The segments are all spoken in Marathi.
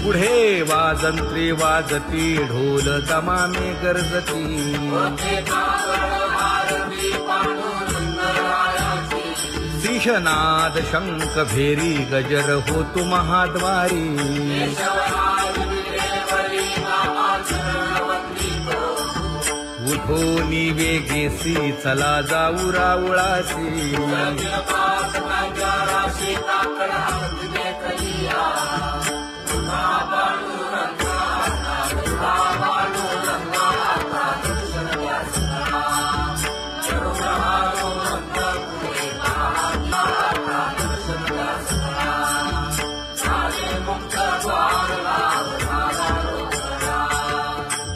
पुढे वाजंत्री वाजती ढोल दमामे गरजती सिंहनाद शंख भेरी गजर होतु महाद्वारी उठोनी वेगेसी चला जाऊ रावळासी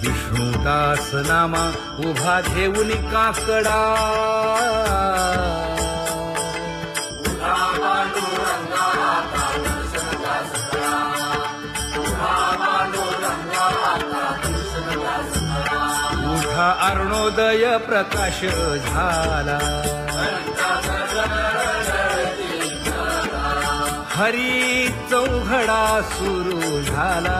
विष्णुदास नामा उभा घेऊन काकडा उठा अरुणोदय प्रकाश झाला हरी चौघडा सुरू झाला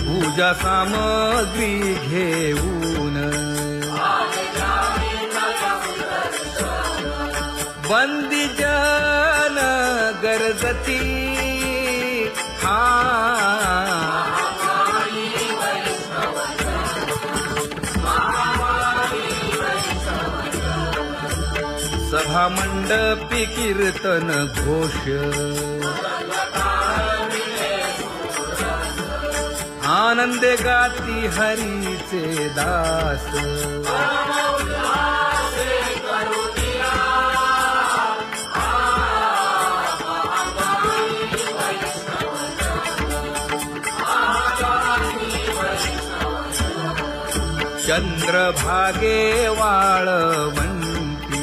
पूजा सामग्री घेऊन बंदी जन गरजती सभा मंडपी कीर्तन घोष आनंदे गाती हरीचे दास चंद्रभागे वाळवंती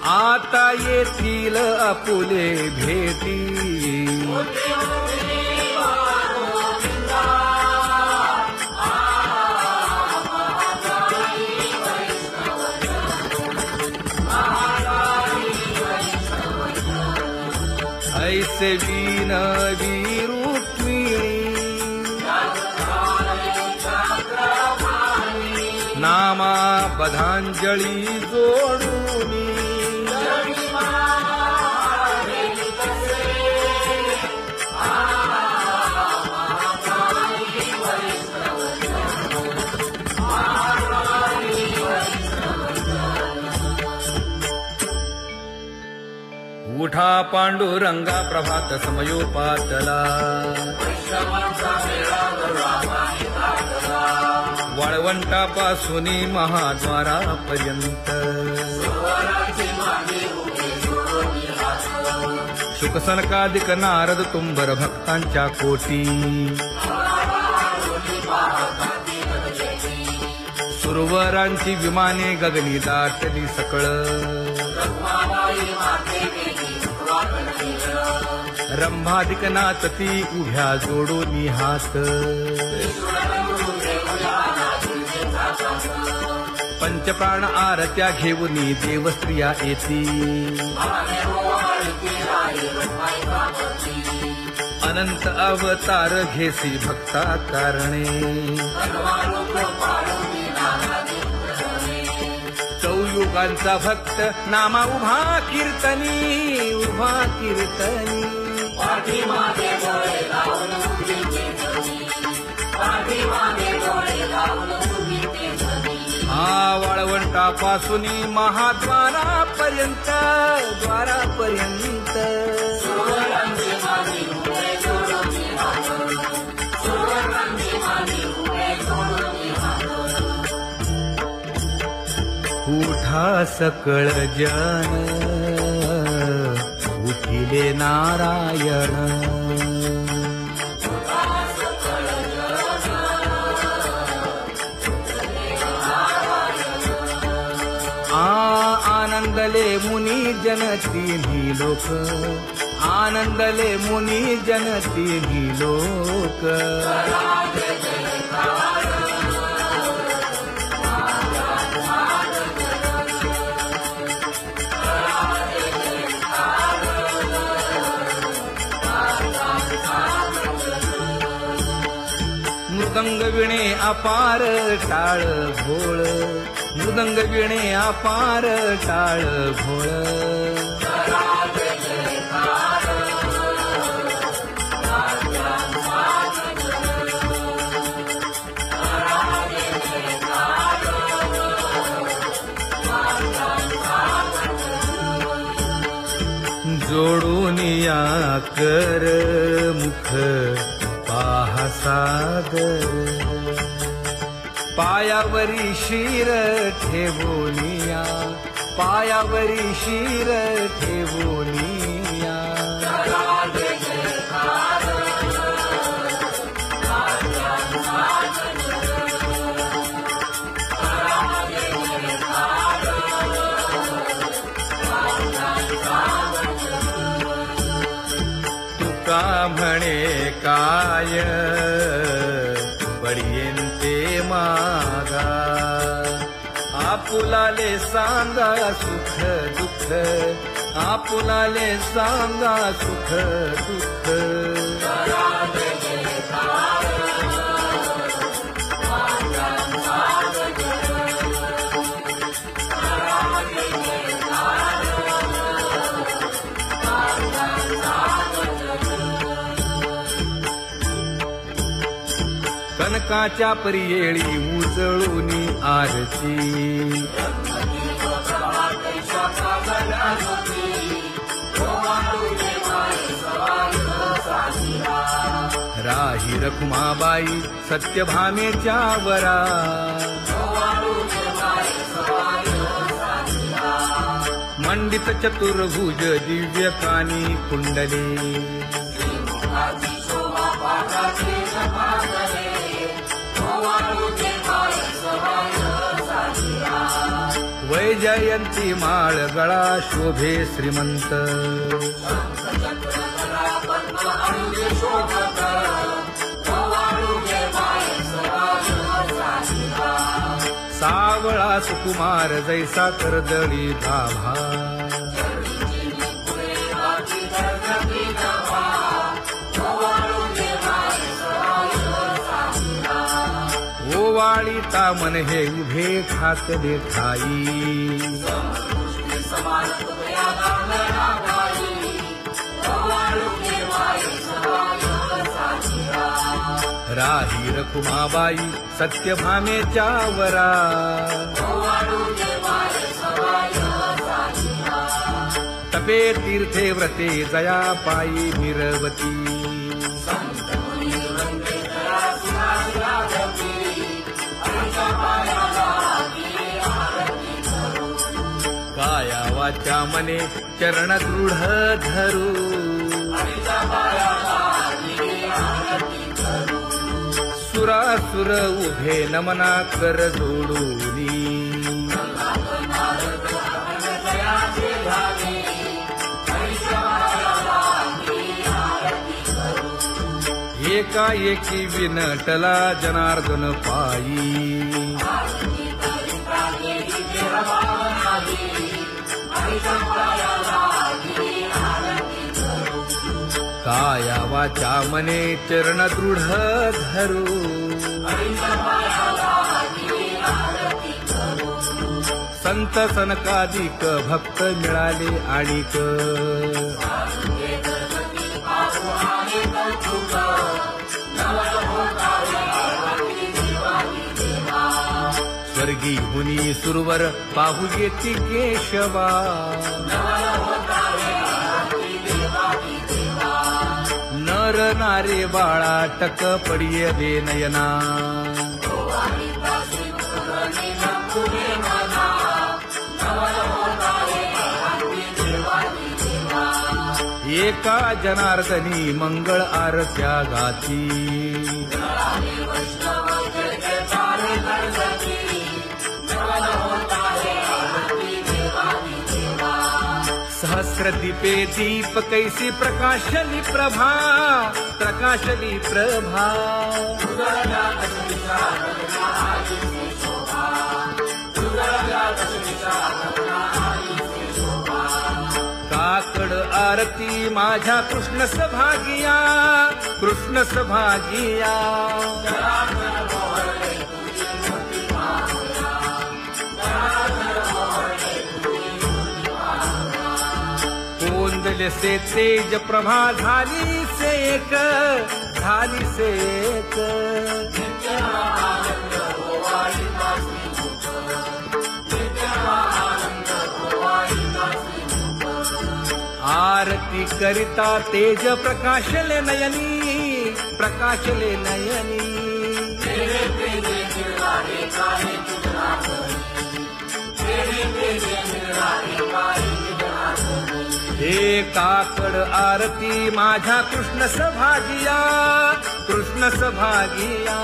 आता येथील आपुले भेटी ऐसे विनवी रुक्मिणी नामा पदांजली जोडूनी उठा पांडुरंगा प्रभात समयोपातला वाळवंटापासून महाद्वारापर्यंत शुकसनकादिक नारद तुंबर भक्तांच्या कोटी सुरवरांची विमाने गगनी दाटली सकळ रंभादिक नाचती उभ्या जोडोनी हात पंचप्राण आरत्या घेऊनी देवस्त्रिया येती अनंत अवतार घेसी भक्ता कारणे चौयुगांचा भक्त नामा उभा कीर्तनी उभा कीर्तनी वाळवंटापासून महाद्वारापर्यंत द्वारापर्यंत उठा सकळ जन उठिले नारायण आनंदले मुनी जन तिन्ही लोक, आनंदले मुनी जन तिन्ही लोक. मृदंग विणे अपार टाळ भोळ, मृदंग विणे अपार टाळ भोळ. जोडून या कर मुख पाहा सागर, पायावरी शिर ठेवोनिया, पायावरी शिर ठेवोनिया. तुका म्हणे काय बडियेंते मागा, आपुलाले सांगा सुख दुःख, आपुलाले सांगा सुख दुःख. कनकाच्या परियेळी उजळूनी आरती, राही रखुमाबाई सत्यभामेच्या वरा, मंडित चतुर्भुज दिव्य कानी कुंडले, वैजयंती माळ गळा शोभे श्रीमंत, सावळा सुकुमार जैसा कर्दळी गाभा, ओवाळी तामन हे उभे खाकले ठाई, राही रखुमाबाई सत्यभामेच्या वरा, तपे तीर्थे व्रते जया पायी मिरवती, काया वाचा मने चरण दृढ धरू, सुरासुर उभे नमना कर जोडूनी, एकाएकी विनटला जनार्दन पायी, काया वाचा मने चरण दृढ धरू, संत सनकादिक भक्त मिळाले आणिक, स्वर्गी मुनी सुरवर पाहू येती केशवा, नर नारे बाळा टक पडिये दे नयना, एका जनार्दनी मंगळ आरत्या गाती, काया वाचा मने सहस्रदीपे दीप कैसी प्रकाशली प्रभा, प्रकाशली प्रभा. काकड आरती माझ्या कृष्ण सभागिया, कृष्ण सभागिया. कोंदले से तेज प्रभा झाली से एक, झाली से एक. आरती करिता तेज प्रकाशले नयनी, प्रकाशले नयनी. हे काकड आरती माझ्या कृष्ण सभागिया, कृष्ण सभागिया.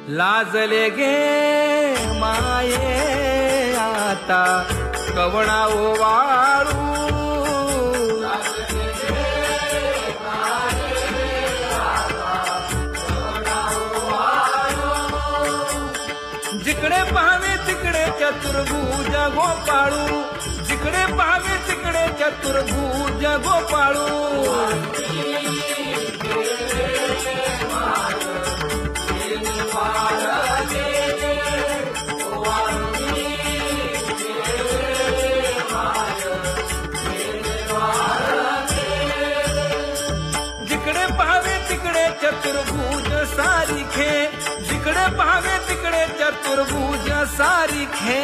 लाजले गे माये आता कवणा ओवाळू. जिकडे पाहावे तिकडे चतुर्भुज गोपाळू, जिकडे पाहावे तिकडे चतुर्भुज गोपाळू. जिकडे पाहावे तिकडे चतुर्भुज सारिखे, जिकडे पाहावे तिकडे चतुर्भुज सारिखे.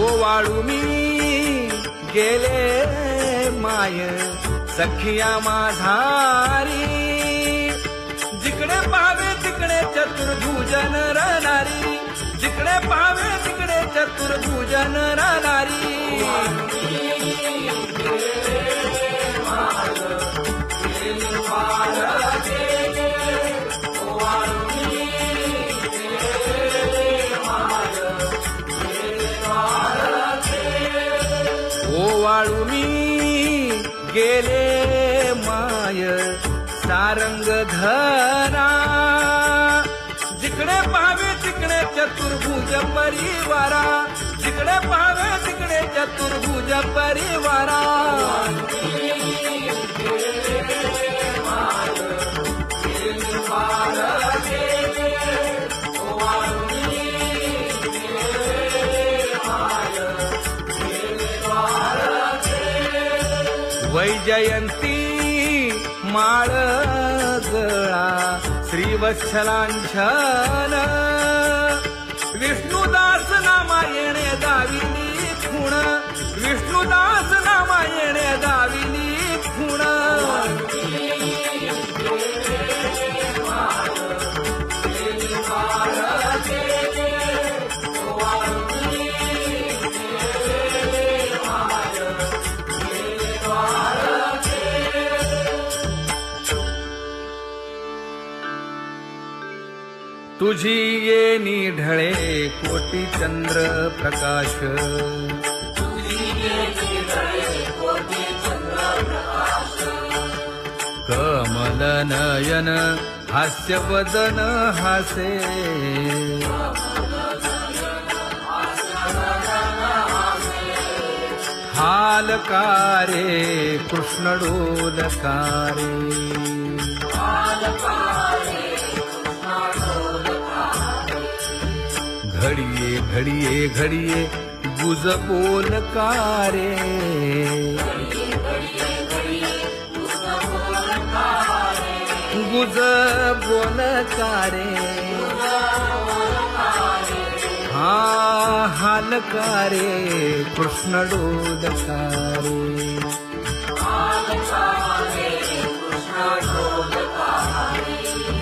ओवाळू मी गेले माय सखिया माझारी. जिकडे पाहावे तिकडे चतुर्भुज नरनारी, जिकडे पाहावे तिकडे चतुर्भुज नरनारी. ओवाळू मी गेले माय सारंग धरा. जिकडे पाहावे तिकडे चतुर्भुज परिवारा, जिकडे पाहावे तिकडे चतुर्भुज परिवारा. वैजयंती माळ गळा श्रीवत्सलांछन. विष्णुदास नामायणे दाविनी खूण, विष्णुदास नामायणे दाविनी खूण. तुझी येनी ढळे कोटी चंद्र प्रकाश. कमल नयन हास्य वदन हासे. हालकारे कृष्ण डोलकारे. घडिये घडिये घडिये गुज बोलकारे. गुज बोलकारे. हा हालकारे कृष्ण डोलकारे.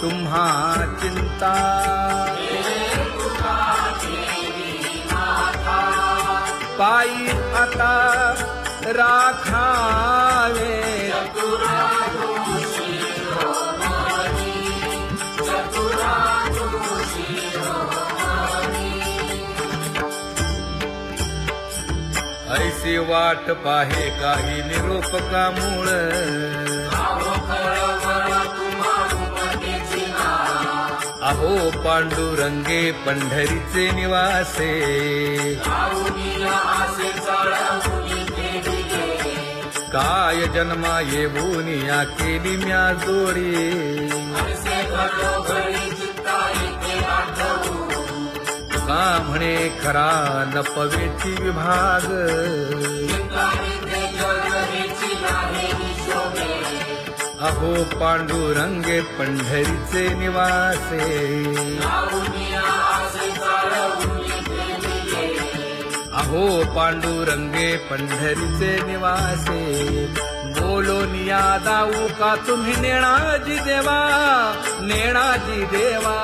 तुम्हा चिंता पायी आता राखावे ऐसी वाट पाहे काही निरोप का मूळ अहो पांडुरंगे पंढरीचे निवासे काय जन्मा येऊन या केली म्या जोडी का म्हणे खरा नपवेची विभाग अहो पांडुरंगे पंढरीचे निवासे अहो पांडुरंगे पंढरीचे निवासे बोलोनिया दाऊ का तुम्ही नेणाजी देवा नेणाजी देवा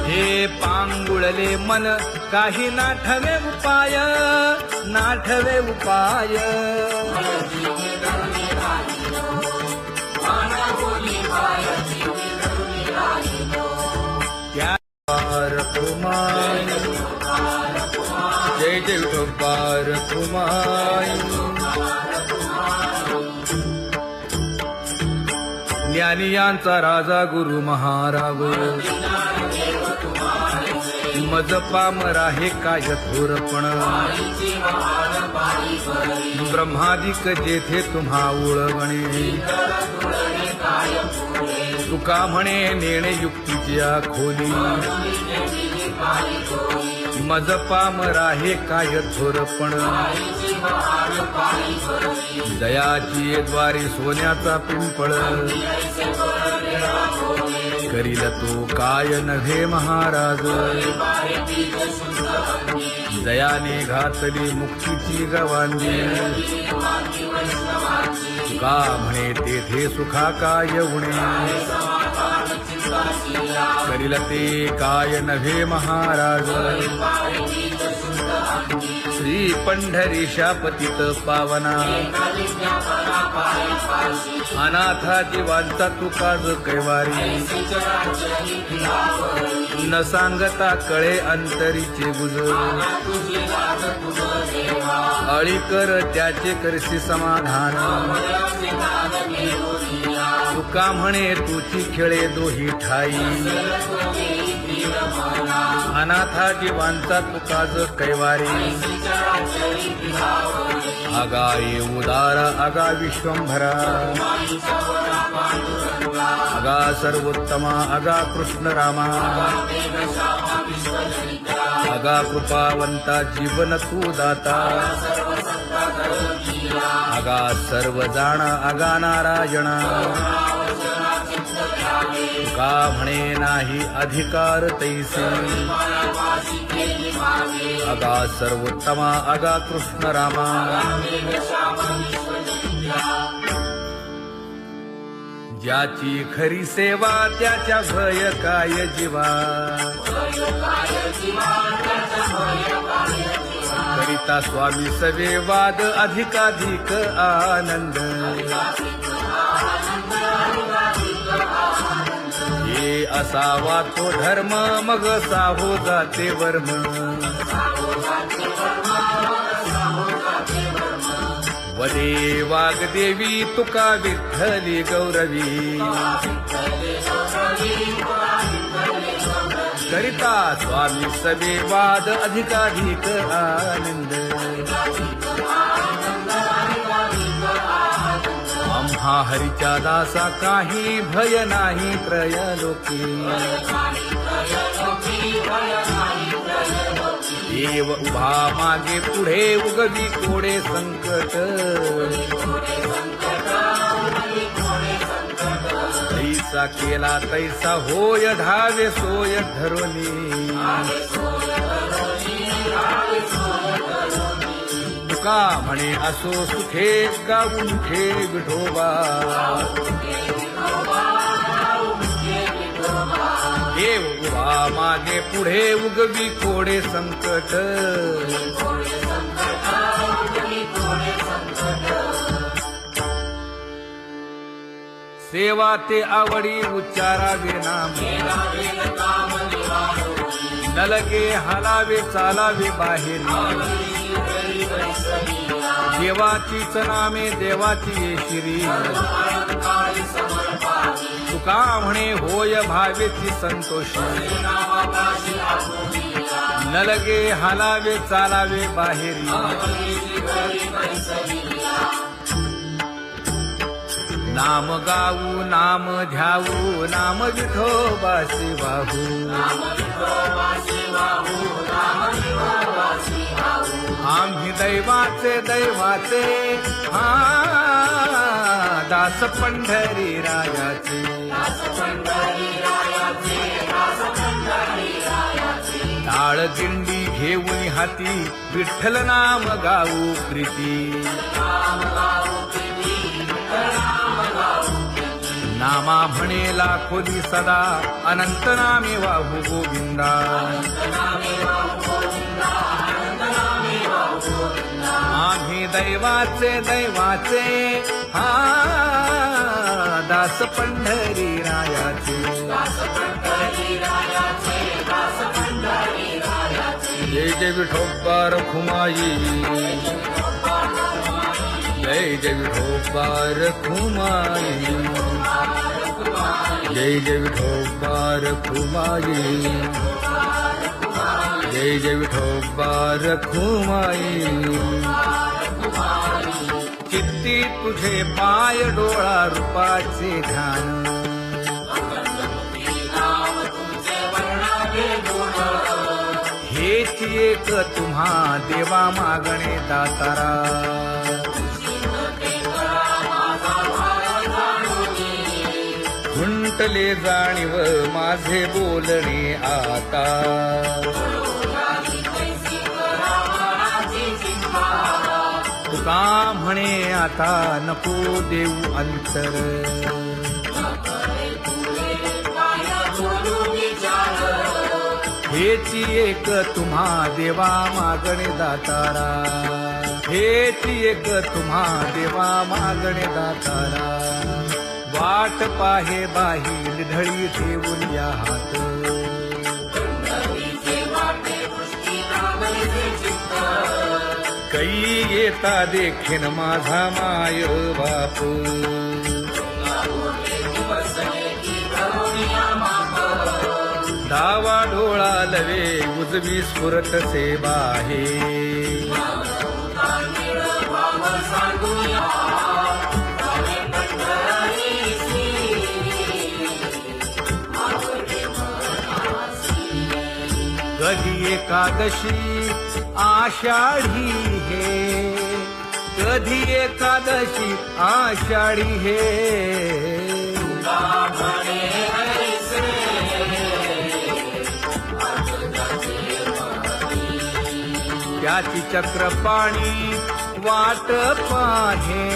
हे पांगुळले मन काही नाठवे उपाय नाठवे उपाय जय जय विठोबार कुमार ज्ञानियांचा राजा गुरु महाराज मज पामरा हे काय थोरपण ब्रह्मादिक जेथे तुम्हा उळवणे तुका म्हणे नेणे युक्तीची खोली मज पामरा हे काय थोरपण दयाची द्वारी सोन्याचा पिंपळ करील तो काय नव्हे महाराज दयाने घातली मुक्तीची गवांगी का म्हणे तेथे सुखा काय उणे करील ते काय नव्हे महाराज श्री पंढरीशा पतित पावना अनाथा जीवांचा तुका ज कैवारी न सांगता कळे अंतरीचे गुज अळी कर त्याचे करशी समाधान तुका म्हणे तुची खेळे दोही ठाई अनाथा जीवांचा तुका ज कैवारी आगा ये उदार आगा विश्वंभरा आगा सर्वोत्तमा आगा कृष्ण रामा आगा कृपावंता जीवन तू दाता आगा सर्व जाणा आगा नारायणा का म्हणे नाही अधिकार तैसे आगा सर्वोत्तमा आगा कृष्ण रामा ज्याची खरी सेवा त्याच्या भय काय जीवा करिता स्वामी सवे वाद अधिकाधिक आनंद हे असावा तो धर्म मग साहो जाते वर्म वदे वाग्देवी तुका विठ्ठली गौरवी करिता स्वामी सवे वाद अधिकाधिक आनंद आम्हा हरीच्या दासा काही भय नाही त्रयलोकी देव उभा मागे पुढे उगवी कोडे संकट तैसा केला तैसा होय धावे सोय धरोनी तुका म्हणे असो सुखे गाऊन घे विठोबा देव उभा मागे पुढे उगवी कोडे संकट सेवा ते आवडी उच्चारावे नाम न लगे हालावे चालावे बाहेरी देवाचीच नामे देवाची येशिरी तुका म्हणे होय भावेची संतोषी न लगे हालावे चालावे बाहेरी नाम गाऊ नाम ध्याऊ नाम विठोबासी वाहू आम्ही दैवाचे हा दास पंढरी रायाचे टाळ दिंडी घेऊन हाती विठ्ठल नाम गाऊ प्रीती नामा म्हणेला खोली सदा अनंत नामे वाहू गोविंदा आम्ही दैवाचे हा दास पंढरी रायाचे जय जय विठोबा रखुमाई जय जय विठोबा रखुमाई जय जय विठोबा रखुमाई जय जय विठोबा रखुमाई चित्ती तुझे पाय डोळा रूपाचे ध्यान हेच एक तुम्हा देवा मागणे दातारा खुंटले जाणीव माझे बोलणे आता तुका म्हणे आता नको देऊ अंतर हेची एक तुम्हा देवा मागणे दातारा हेची एक तुम्हा देवा मागणे दातारा वाट पाहे बाही ढळी ठेवून या हात कै येता देखेन माझा माय बाप डावा डोळा लवे उजवी स्फुरत से बाहे कधी एकादशी आषाढी हे कधी एकादशी आषाढी हे त्याची चक्रपाणी वाट पाहे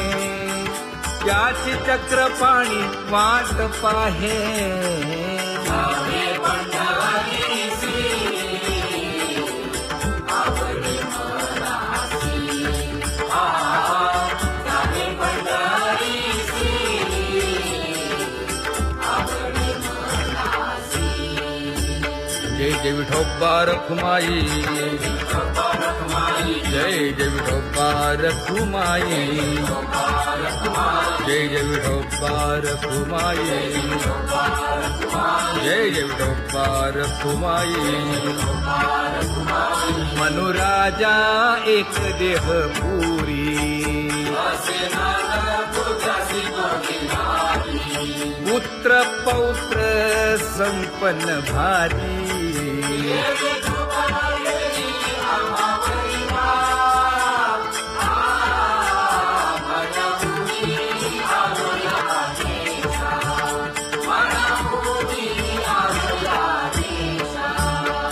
त्याची चक्रपाणी वाट पाहे जय जय विठोबा रखुमाई जय जय विठोबा रखुमाई जय जय विठोबा रखुमाई जय जय विठोबा रखुमाई मनुराजा एक देह पुरी पुत्र पौत्र संपन्न भारी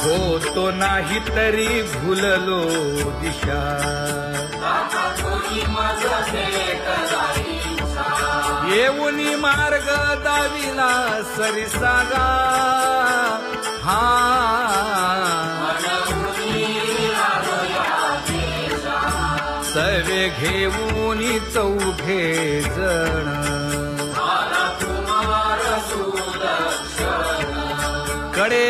हो तो नाही तरी भुललो दिशा येऊनी मार्ग दाविला सरिसागा हा सवे घेऊनी चौघे जण कडे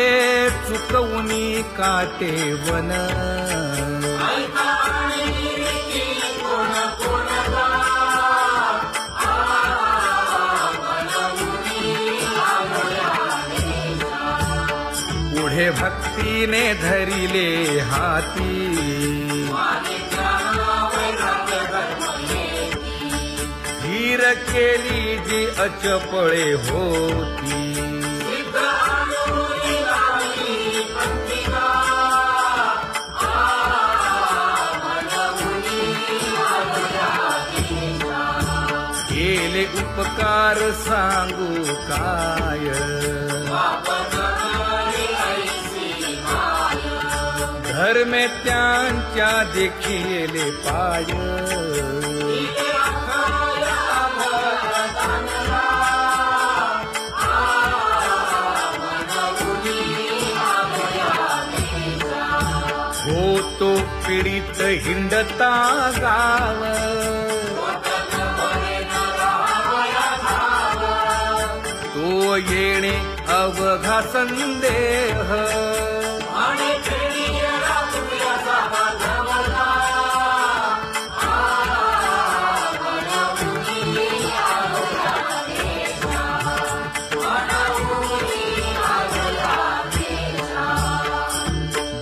चुकवूनी काटे वन पुढे भक्तीने धरिले हाती धीर केली जी अचपळे होती केले उपकार सांगू काय धर्मे त्यांच्या देखिले पाय होतो पीडित हिंडता गाव तो येणे अवघा संदेह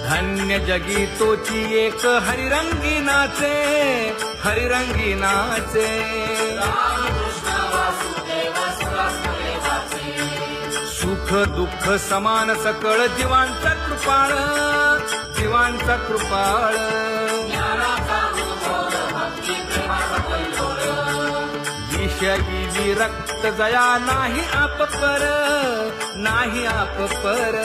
धन्य जगी तोची एक हरिरंगी नाचे हरिरंगी नाचे सुख दुःख समान सकळ जीवांचा कृपाळ जीवांचा कृपाळ विषयी विरक्त जया नाही आप पर नाही आप पर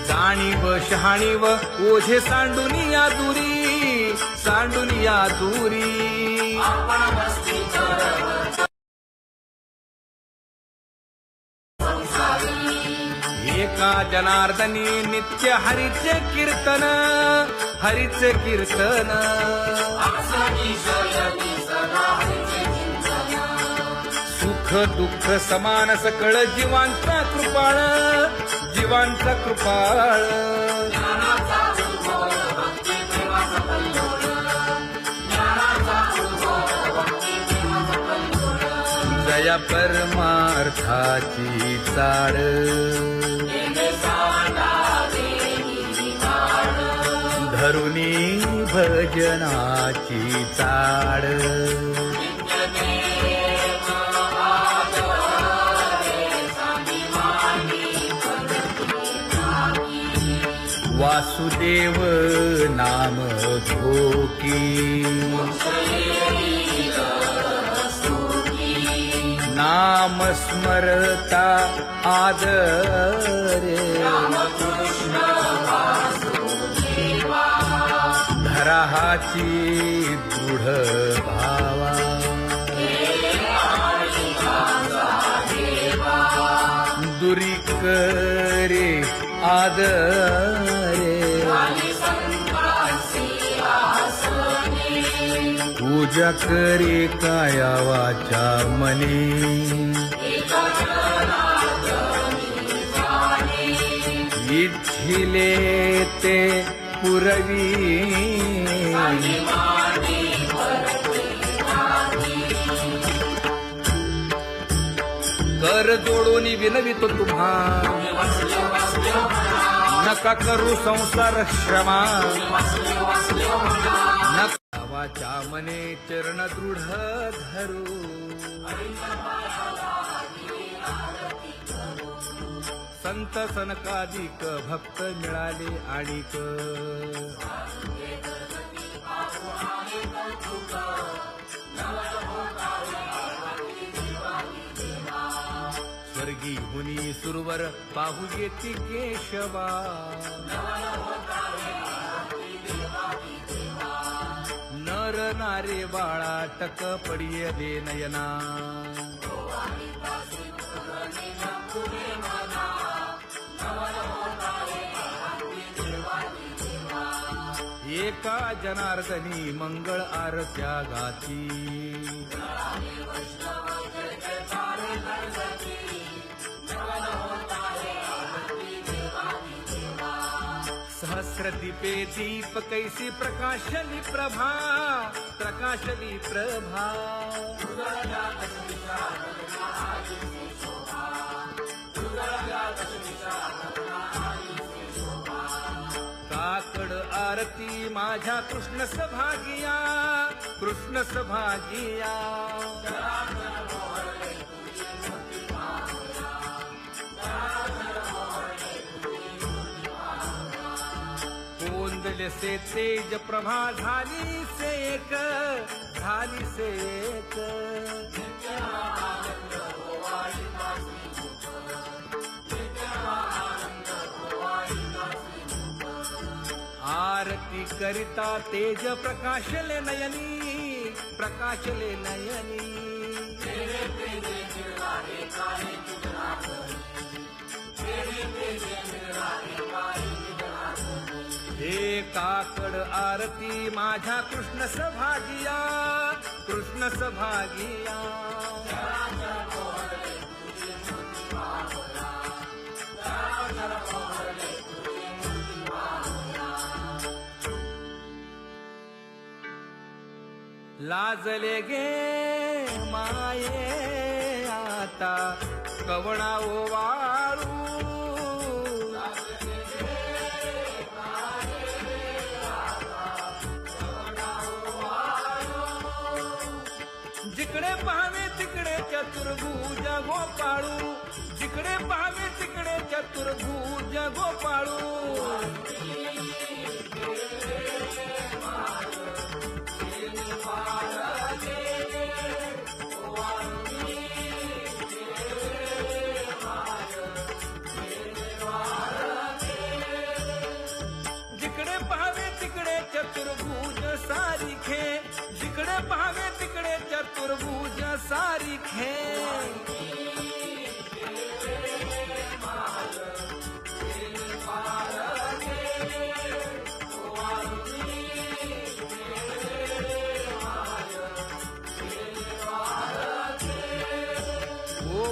जाणीव शहाणीव ओझे सांडुनिया दूरी एका जनार्दनी नित्य हरीचे कीर्तन सुख दुःख समान सकळ जीवांचा कृपाळ जया परमार्थाची चाळ धरुनी भजनाची चाळ वासुदेव नाम घोकी नाम स्मरता आदरे धराहाची दृढ भावा दुरी करे आदरे पूजा करे काया वाचा मने इच्छिले ते पुरवी कर जोडून विनवितो तुम्हा नका करू संसार श्रमा नका वाचा मने चरण दृढ धरू संत सनकादिक भक्त मिळाले आणिक स्वर्गी घेऊनी सुरवर पाहू येती केशवा नर नारे बाळा टक पडिये दे नयना एका जनार्दनी मंगळ आरत्या गाती सहस्र दीपे दीप कैसी प्रकाशली प्रभा प्रकाशली प्रभा काकड आरती माझ्या कृष्ण सभागिया कृष्ण सभागिया कोंदले से तेज प्रभा झाली से एक झाली से एक आरती करिता तेज प्रकाशले नयनी प्रकाशले नयनी हे काकड आरती माझ्या कृष्ण सभागिया कृष्ण सभागिया लाजले गे माये आता कवणा ओवाळू जिकडे पाहावे तिकडे चतुर्भुज गोपाळू जिकडे पाहावे तिकडे चतुर्भुज गोपाळू जिकडे पाहावे तिकडे चतुर्भुज सारिखे जिकडे पाहावे तिकडे चतुर्भुज सारिखे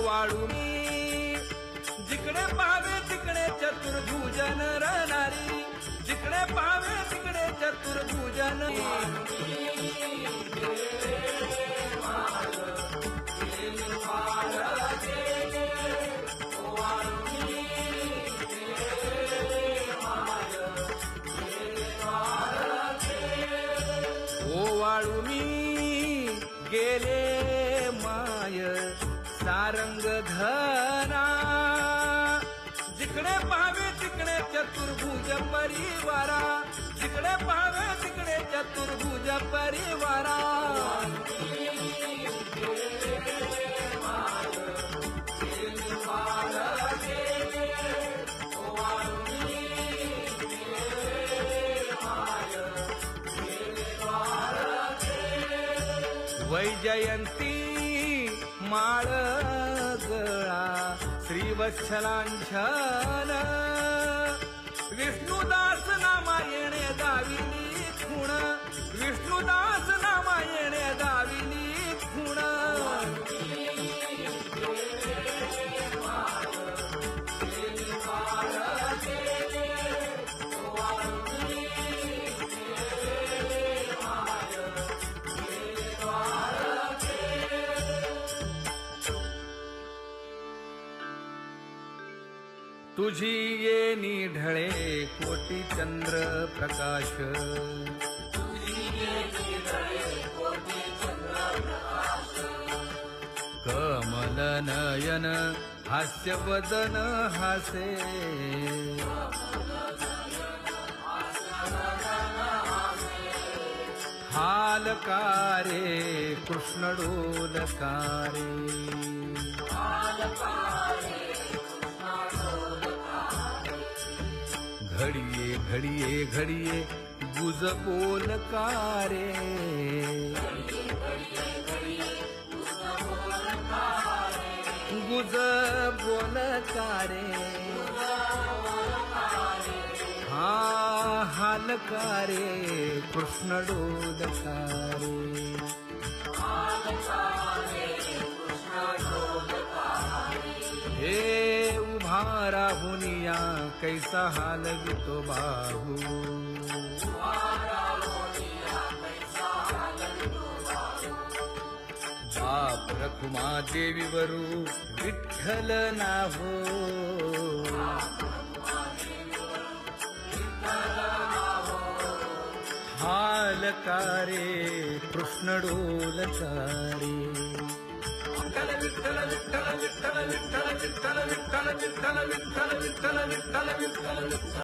वाळू मी जिकडे पाहावे तिकडे चतुर्भुज नर नारी जिकडे पाहावे तिकडे चतुर्भुज ओ वाळू मी गेले माय सारंग धना जिकडे पाहावे तिकडे चतुर्भुज परिवारा जिकडे पाहावे तिकडे चतुर्भुज परिवारा वैजयंती माळ गळा श्रीवत्सलांछन विष्णुदास नामायणे दाविनी खूण विष्णुदास नामायणे दाविनी खूण तुझी येनी ढळे कोटी चंद्र प्रकाश कमल नयन हास्य वदन हासे हालकारे कृष्ण डोलकारे घडिये घडिये घडिये गुज बोलकारे गुज बोलकारे हा हालकारे कृष्ण डोलकारे हे उभा राहुनिया कैसा हालवितो बाहू बाप रखुमा देवी वरू विठ्ठल नाहो हालकारे कृष्ण डोलकारे विठ्ठल विठ्ठल विठ्ठल विठ्ठल विठ्ठल विठ्ठल विठ्ठल विठ्ठल विठ्ठल विठ्ठल विठ्ठल